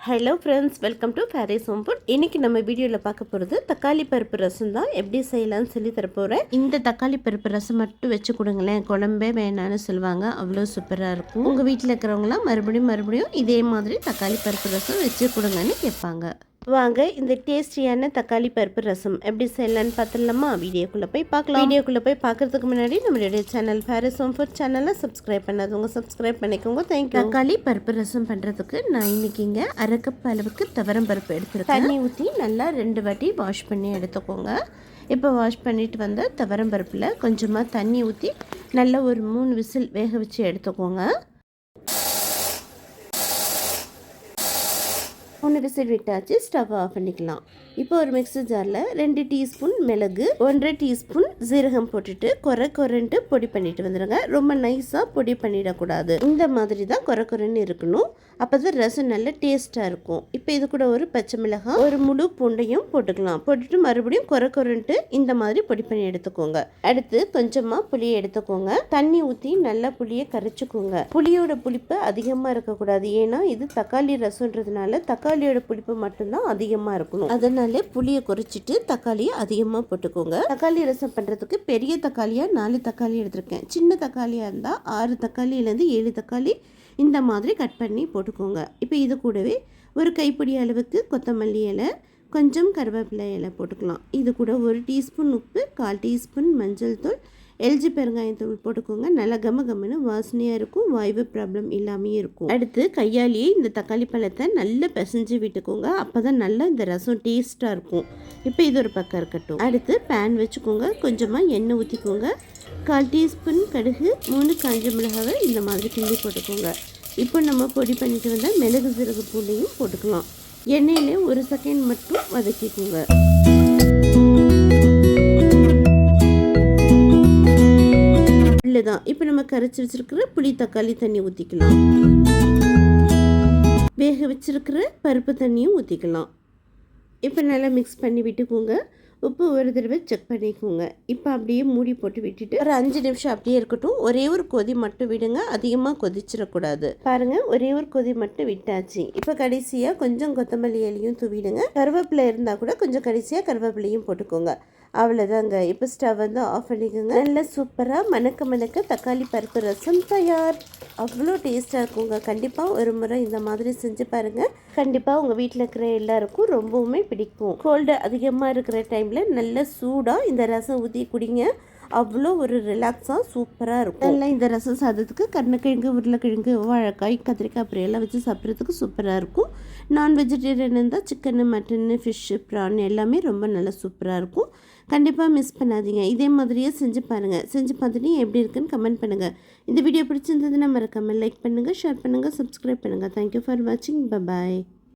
Hello friends, welcome to Faris home food. இன்றைக்கி நம்ம வீடியோவில் பார்க்க போகிறது தக்காளி பருப்பு ரசம் தான். எப்படி செய்யலாம்னு சொல்லி தரப்போகிறேன். இந்த தக்காளி பருப்பு ரசம் மட்டும் வச்சு கொடுங்களேன், குழம்பே வேணான்னு சொல்லுவாங்க. அவ்வளோ சூப்பராக இருக்கும். உங்கள் வீட்டில் இருக்கிறவங்களாம் மறுபடியும் இதே மாதிரி தக்காளி பருப்பு ரசம் வச்சு கொடுங்கன்னு கேட்பாங்க. வாங்க இந்த டேஸ்டியான தக்காளி பருப்பு ரசம் எப்படி செய்யலான்னு பார்த்துடலாமா? வீடியோக்குள்ளே போய் பார்க்கலாம். வீடியோக்குள்ளே போய் பார்க்கறதுக்கு முன்னாடி நம்மளுடைய சேனல் ஃபேரிஸ் ஹோம் ஃபுட் சேனலை சப்ஸ்கிரைப் பண்ணாதவங்க சப்ஸ்கிரைப் பண்ணிக்கோங்க. தேங்க்யூ. தக்காளி பருப்பு ரசம் பண்ணுறதுக்கு நான் இன்னைக்கிங்க அரை கப் அளவுக்கு துவரம் பருப்பு எடுத்துருக்கேன். தண்ணி ஊற்றி நல்லா 2 வாட்டி வாஷ் பண்ணி எடுத்துக்கோங்க. இப்போ வாஷ் பண்ணிட்டு வந்த துவரம் பருப்பில் கொஞ்சமாக தண்ணி ஊற்றி நல்லா ஒரு 3 விசில் வேக வச்சு எடுத்துக்கோங்க. 3 விசில் விட்டாச்சு, ஸ்டவ் ஆஃப் பண்ணிக்கலாம். இப்போ ஒரு மிக்ஸி ஜாரில் 2 டீஸ்பூன் மிளகு, 1.5 டீஸ்பூன் ஜீரகம் போட்டுட்டு கொரன்ட்டு பொடி பண்ணிட்டு வந்துடுங்க. ரொம்ப நைஸாக பொடி பண்ணிடக்கூடாது. இந்த மாதிரி தான் கொரன்னு இருக்கணும். அப்போ தான் ரசம் நல்ல டேஸ்ட்டாக இருக்கும். இப்போ இது கூட ஒரு பச்சை மிளகாய், ஒரு முழு பூண்டையும் போட்டுக்கலாம். போட்டுட்டு மறுபடியும் கொரன்ட்டு இந்த மாதிரி பொடி பண்ணி எடுத்துக்கோங்க. அடுத்து கொஞ்சமாக புளியை எடுத்துக்கோங்க. தண்ணி ஊற்றி நல்லா புளியை கரைச்சிக்கோங்க. புளியோட புளிப்பு அதிகமாக இருக்கக்கூடாது, ஏன்னா இது தக்காளி ரசம்ன்றதுனால தக்காளியோட புளிப்பு மட்டும்தான் அதிகமாக இருக்கணும். அதனால புளியை குறைச்சிட்டு தக்காளியை அதிகமாக போட்டுக்கோங்க. தக்காளி ரசம் பண்ணுறதுக்கு பெரிய தக்காளியாக 4 தக்காளி எடுத்திருக்கேன். சின்ன தக்காளியாக இருந்தால் 6 தக்காளியிலேருந்து 7 தக்காளி இந்த மாதிரி கட் பண்ணி போட்டுக்கோங்க. இப்போ இது கூடவே ஒரு கைப்பிடி அளவுக்கு கொத்தமல்லி இலை, கொஞ்சம் கருவேப்பிலை இலை போட்டுக்கலாம். இது கூட 1 டீஸ்பூன் உப்பு, 1/4 டீஸ்பூன் மஞ்சள் தூள், எல்ஜி பெருங்காயத்தூள் போட்டுக்கோங்க. நல்லா கம்மன்னு வாசனையாக இருக்கும், வாய்வு ப்ராப்ளம் இல்லாமே இருக்கும். அடுத்து கையாலேயே இந்த தக்காளி பழத்தை நல்லா பிசைஞ்சு விட்டுக்கோங்க. அப்போ தான் நல்லா இந்த ரசம் டேஸ்ட்டாக இருக்கும். இப்போ இது ஒரு பக்கம் இருக்கட்டும். அடுத்து பேன் வச்சுக்கோங்க. கொஞ்சமாக எண்ணெய் ஊற்றிக்கோங்க. 1/4 டீஸ்பூன் கடுகு, 3 காஞ்ச மிளகாவை இந்த மாதிரி கிண்டி போட்டுக்கோங்க. இப்போ நம்ம பொடி பண்ணிட்டு வந்தால் மிளகு சீரக பூண்டையும் போட்டுக்கலாம். எண்ணெயிலே 1 செகண்ட் மட்டும் வதக்கிக்கோங்க. தான் இப்போ நம்ம கரைச்சி வச்சிருக்கிற புளி தக்காளி தண்ணி ஊற்றிக்கலாம். வேக வச்சிருக்கிற பருப்பு தண்ணியும் ஊற்றிக்கலாம். இப்போ நல்லா மிக்ஸ் பண்ணி விட்டுக்கோங்க. உப்பு ஒரு தடவை செக் பண்ணிக்கோங்க. இப்போ அப்படியே மூடி போட்டு விட்டுட்டு ஒரு 5 நிமிஷம் அப்படியே இருக்கட்டும். ஒரே ஒரு கொதி மட்டும் விடுங்க, அதிகமாக கொதிச்சிடக்கூடாது. பாருங்க, ஒரே ஒரு கொதி மட்டும் விட்டாச்சு. இப்போ கடைசியாக கொஞ்சம் கொத்தமல்லி இலையும் தூவிடுங்க. கருவேப்பிலை இருந்தால் கூட கொஞ்சம் கடைசியாக கருவேப்பிலையும் போட்டுக்கோங்க. அவ்வளோதாங்க. இப்போ ஸ்டவ் வந்து ஆஃப் பண்ணிக்கோங்க. நல்லா சூப்பராக மணக்க தக்காளி பருப்பு ரசம் தயார். அவ்வளோ டேஸ்ட்டாக இருக்குங்க. கண்டிப்பாக ஒரு முறை இந்த மாதிரி செஞ்சு பாருங்கள். கண்டிப்பாக உங்கள் வீட்டில் இருக்கிற எல்லாருக்கும் ரொம்பவுமே பிடிக்கும். கோல்டு அதிகமாக இருக்கிற டைமில் நல்ல சூடாக இந்த ரசம் ஊற்றி குடிங்க. அவ்வளோ ஒரு ரிலாக்ஸாக சூப்பராக இருக்கும். நல்லா இந்த ரசம் சாதத்துக்கு கருணக்கிழங்கு, உருளைக்கிழங்கு, வாழைக்காய், கத்திரிக்காய் அப்புறம் வச்சு சாப்பிட்றதுக்கு சூப்பராக இருக்கும். நான் வெஜிடேரியன் இருந்தால் சிக்கனு, மட்டனு, ஃபிஷ்ஷு, ப்ரான் எல்லாமே ரொம்ப நல்லா சூப்பராக இருக்கும். கண்டிப்பாக மிஸ் பண்ணாதீங்க. இதே மாதிரியே செஞ்சு பாருங்கள். செஞ்சு பார்த்துட்டு எப்படி இருக்குன்னு கமெண்ட் பண்ணுங்கள். இந்த வீடியோ பிடிச்சிருந்ததுன்னா மறக்காமல் லைக் பண்ணுங்கள், ஷேர் பண்ணுங்கள், சப்ஸ்கிரைப் பண்ணுங்கள். தேங்க்யூ ஃபார் வாட்சிங். பாய்.